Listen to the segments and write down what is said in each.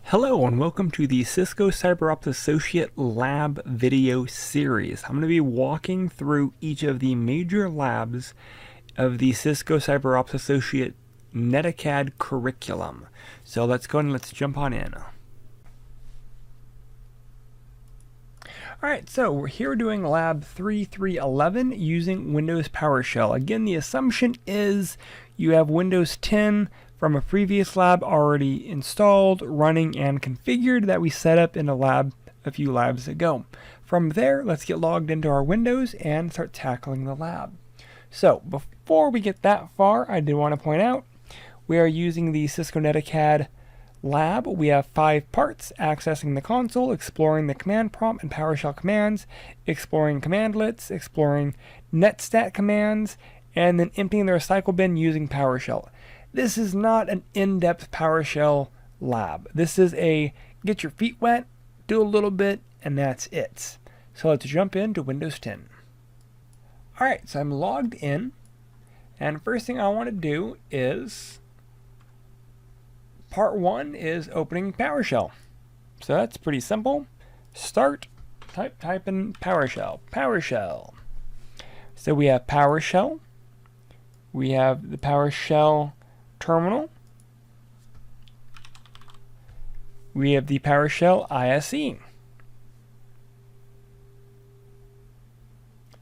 Hello and welcome to the Cisco CyberOps Associate Lab video series. I'm going to be walking through each of the major labs of the Cisco CyberOps Associate NetAcad curriculum. So let's go and let's jump on in. Alright, so we're here doing lab 3311 using Windows PowerShell. Again, the assumption is you have Windows 10 from a previous lab already installed, running, and configured that we set up in a lab a few labs ago. From there, let's get logged into our Windows and start tackling the lab. So before we get that far, I did want to point out we are using the Cisco NetAcad lab. We have 5 parts: accessing the console, exploring the command prompt and PowerShell commands, exploring commandlets, exploring netstat commands, and then emptying the recycle bin using PowerShell. This is not an in-depth PowerShell lab. This is a get your feet wet, do a little bit, and that's it. So let's jump into Windows 10. Alright, so I'm logged in, and first thing I want to do is part 1 is opening PowerShell. So that's pretty simple. Start, type in PowerShell. So we have PowerShell. We have the PowerShell terminal. We have the PowerShell ISE.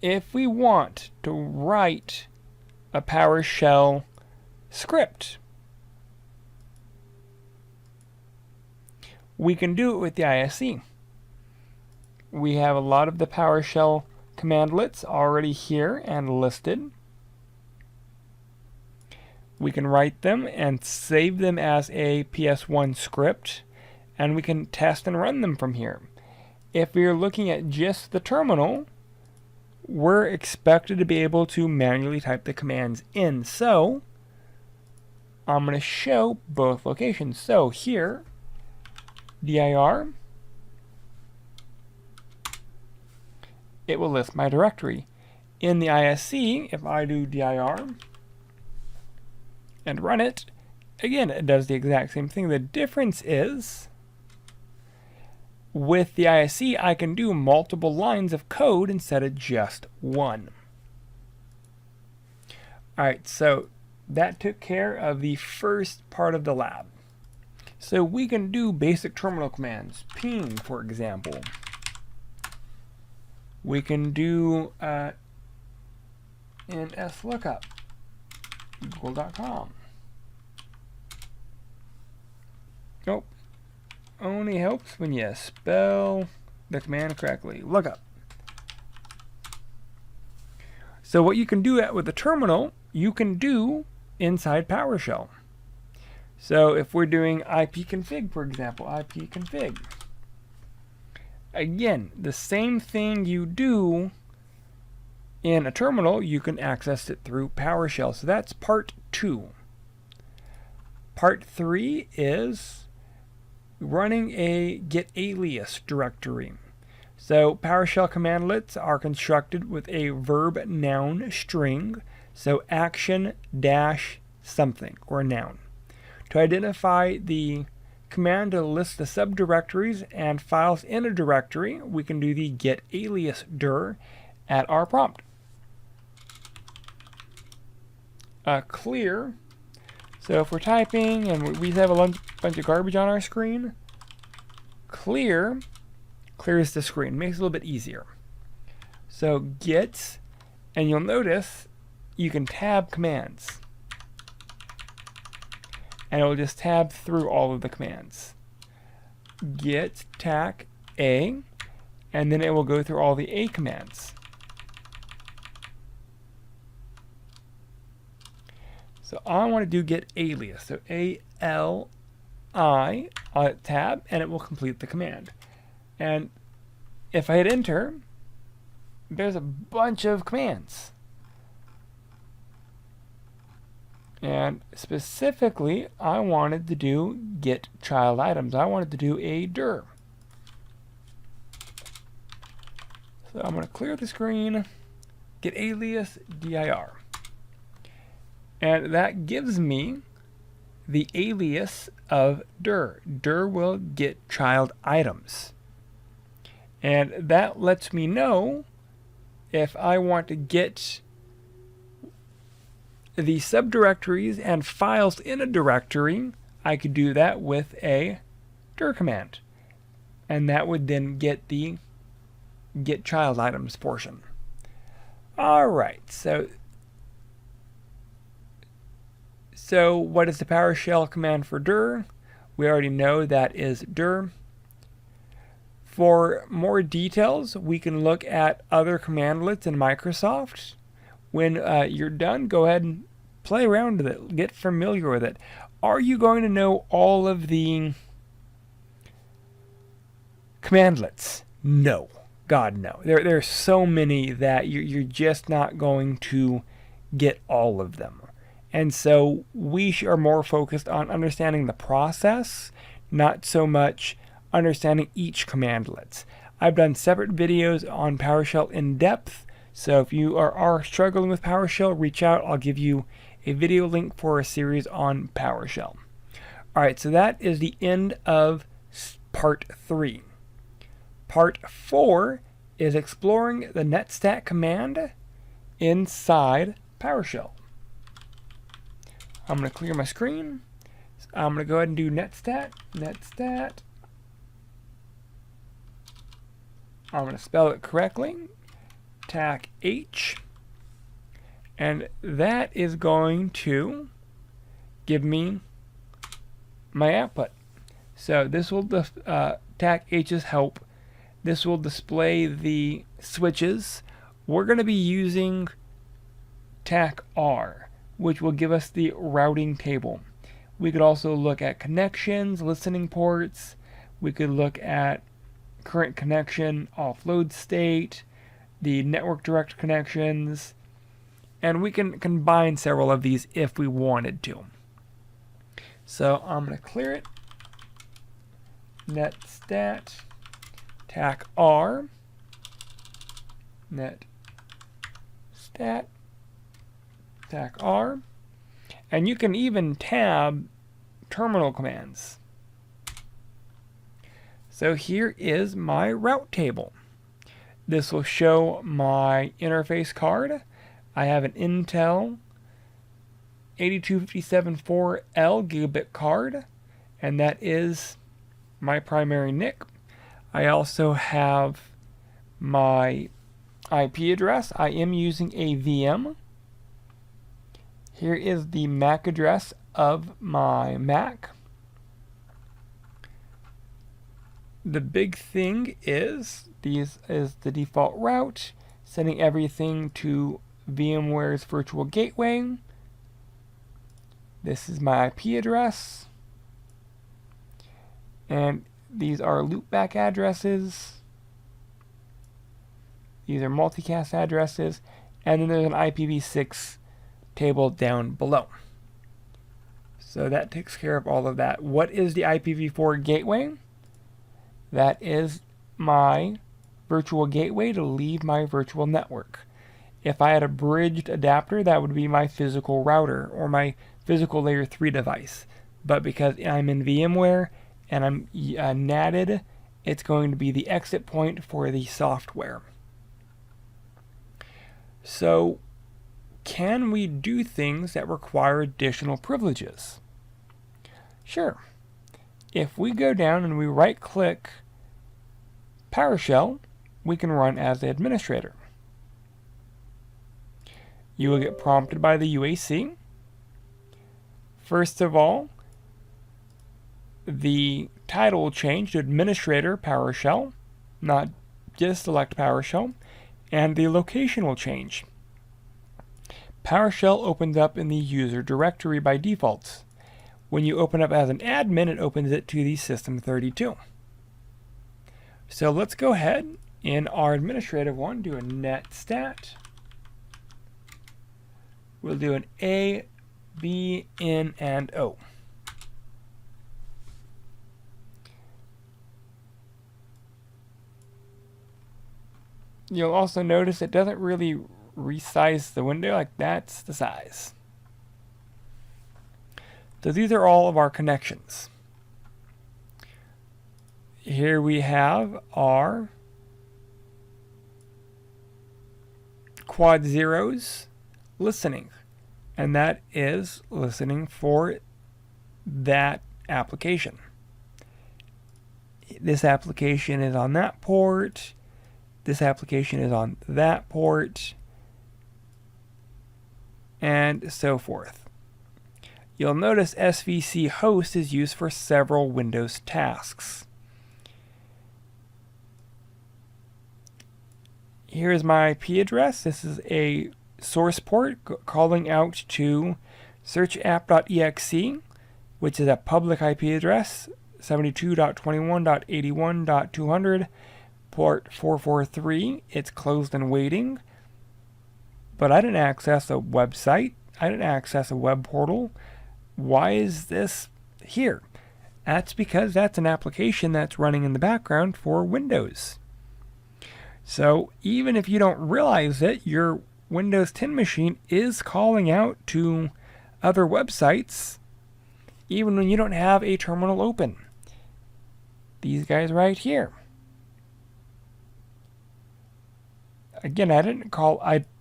If we want to write a PowerShell script, we can do it with the ISE. We have a lot of the PowerShell commandlets already here and listed. We can write them and save them as a PS1 script, and we can test and run them from here. If we're looking at just the terminal, we're expected to be able to manually type the commands in. So I'm going to show both locations. So here, dir, it will list my directory. In the ISE, if I do dir and run it, again, it does the exact same thing. The difference is with the ISE, I can do multiple lines of code instead of just one. Alright, so that took care of the first part of the lab. So we can do basic terminal commands, ping, for example. We can do nslookup, google.com. Nope. Only helps when you spell the command correctly. Lookup. So what you can do with the terminal, you can do inside PowerShell. So if we're doing ipconfig, for example, ipconfig. Again, the same thing you do in a terminal, you can access it through PowerShell. So that's part 2. Part 3 is running a get alias directory. So PowerShell commandlets are constructed with a verb noun string, so action dash something or noun. To identify the command to list the subdirectories and files in a directory, we can do the get alias dir at our prompt. Clear. So if we're typing and we have a bunch of garbage on our screen, clear clears the screen, makes it a little bit easier. So get, and you'll notice you can tab commands, and it will just tab through all of the commands. Get tac a, and then it will go through all the a commands. So I want to do get alias, so ALI tab, and it will complete the command. And if I hit enter, there's a bunch of commands. And specifically, I wanted to do get child items. I wanted to do a dir. So I'm going to clear the screen, get alias dir. And that gives me the alias of dir. Dir will get child items. And that lets me know if I want to get the subdirectories and files in a directory, I could do that with a dir command. And that would then get the get child items portion. Alright, so what is the PowerShell command for dir? We already know that is dir. For more details, we can look at other commandlets in Microsoft. When you're done, go ahead and play around with it. Get familiar with it. Are you going to know all of the commandlets? No. God, no. There are so many that you're just not going to get all of them. And so we are more focused on understanding the process, not so much understanding each commandlet. I've done separate videos on PowerShell in depth, so if you are struggling with PowerShell, reach out. I'll give you a video link for a series on PowerShell. Alright, so that is the end of part 3. Part 4 is exploring the netstat command inside PowerShell. I'm going to clear my screen. I'm going to go ahead and do netstat. I'm going to spell it correctly. TAC H. And that is going to give me my output. So this will, TAC H's help. This will display the switches. We're going to be using TAC R, which will give us the routing table. We could also look at connections, listening ports. We could look at current connection, offload state, the network direct connections, and we can combine several of these if we wanted to. So I'm going to clear it. Netstat TAC R, netstat TAC R, and you can even tab terminal commands. So here is my route table. This will show my interface card. I have an Intel 82574L gigabit card, and that is my primary NIC. I also have my IP address. I am using a VM. Here is the MAC address of my Mac. The big thing is the default route, sending everything to VMware's virtual gateway. This is my IP address. And these are loopback addresses. These are multicast addresses. And then there's an IPv6 table down below. So that takes care of all of that. What is the IPv4 gateway? That is my virtual gateway to leave my virtual network. If I had a bridged adapter, that would be my physical router or my physical layer 3 device. But because I'm in VMware and I'm NATed, it's going to be the exit point for the software. So, can we do things that require additional privileges? Sure. If we go down and we right-click PowerShell, we can run as the administrator. You will get prompted by the UAC. First of all, the title will change to Administrator PowerShell, not just select PowerShell, and the location will change. PowerShell opens up in the user directory by default. When you open up as an admin, it opens it to the System32. So let's go ahead in our administrative one, do a netstat. We'll do an A, B, N, and O. You'll also notice it doesn't really resize the window, like that's the size. So these are all of our connections. Here we have our quad zeros listening, and that is listening for that application. This application is on that port, this application is on that port, and so forth. You'll notice SVC host is used for several Windows tasks. Here's my IP address. This is a source port calling out to searchapp.exe, which is a public IP address, 72.21.81.200, port 443. It's closed and waiting. But I didn't access a website. I didn't access a web portal. Why is this here? That's because that's an application that's running in the background for Windows. So even if you don't realize it, your Windows 10 machine is calling out to other websites even when you don't have a terminal open. These guys right here. Again, I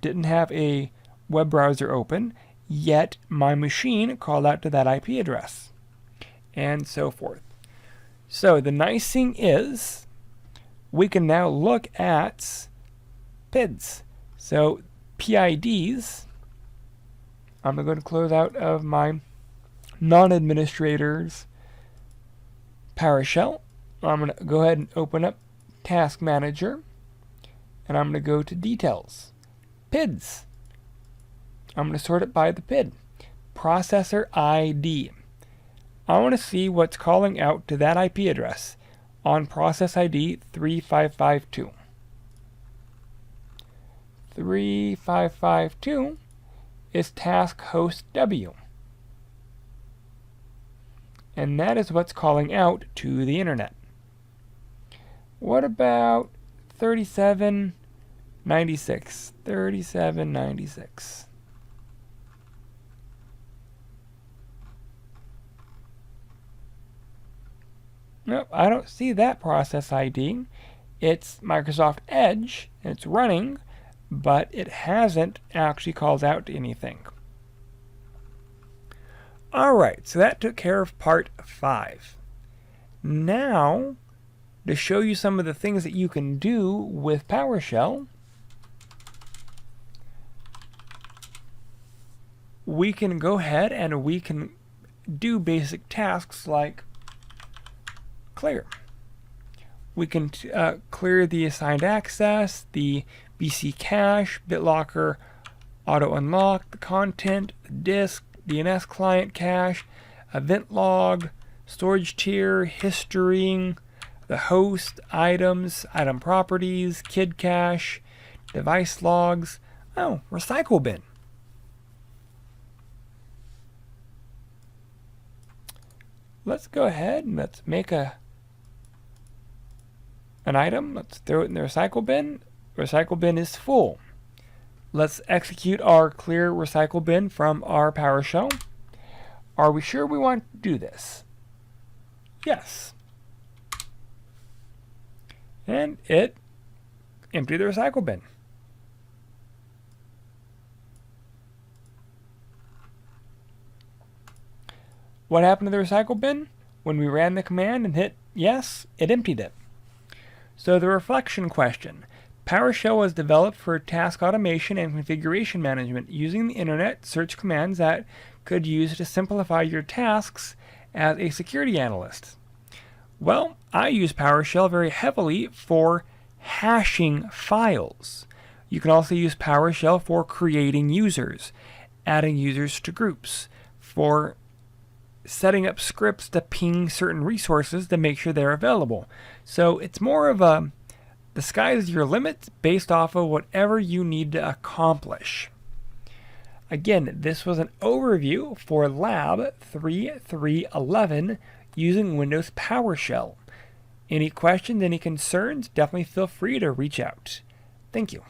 didn't have a web browser open, yet my machine called out to that IP address, and so forth. So the nice thing is, we can now look at PIDs. So PIDs, I'm going to close out of my non-administrators PowerShell. I'm going to go ahead and open up Task Manager, and I'm going to go to Details. PIDs. I'm going to sort it by the PID. Processor ID. I want to see what's calling out to that IP address on process ID 3552. 3552 is task host W. And that is what's calling out to the internet. What about 3796? 3796. Nope, I don't see that process ID. It's Microsoft Edge, and it's running, but it hasn't actually called out to anything. Alright, so that took care of part 5. Now, to show you some of the things that you can do with PowerShell, we can go ahead and we can do basic tasks like clear. We can clear the assigned access, the BC cache, BitLocker, auto unlock, the content, the disk, DNS client cache, event log, storage tier, history, the host, items, item properties, kid cache, device logs, recycle bin. Let's go ahead and let's make an item. Let's throw it in the recycle bin. Recycle bin is full. Let's execute our clear recycle bin from our PowerShell. Are we sure we want to do this? Yes. And it emptied the recycle bin. What happened to the recycle bin? When we ran the command and hit yes, it emptied it. So the reflection question. PowerShell was developed for task automation and configuration management using the internet search commands that could use to simplify your tasks as a security analyst. Well, I use PowerShell very heavily for hashing files. You can also use PowerShell for creating users, adding users to groups, for setting up scripts to ping certain resources to make sure they're available. So it's more of the sky is your limit based off of whatever you need to accomplish. Again, this was an overview for Lab 3.3.11 using Windows PowerShell. Any questions, any concerns, definitely feel free to reach out. Thank you.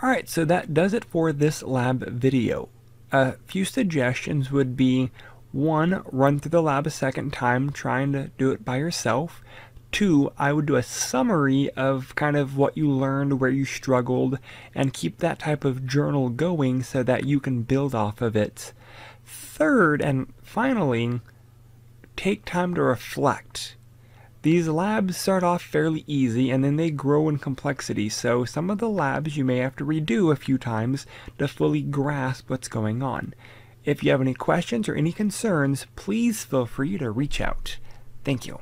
Alright, so that does it for this lab video. a few suggestions would be: 1, run through the lab a second time, trying to do it by yourself. 2, I would do a summary of kind of what you learned, where you struggled, and keep that type of journal going so that you can build off of it. 3rd, and finally, take time to reflect. These labs start off fairly easy and then they grow in complexity, so some of the labs you may have to redo a few times to fully grasp what's going on. If you have any questions or any concerns, please feel free to reach out. Thank you.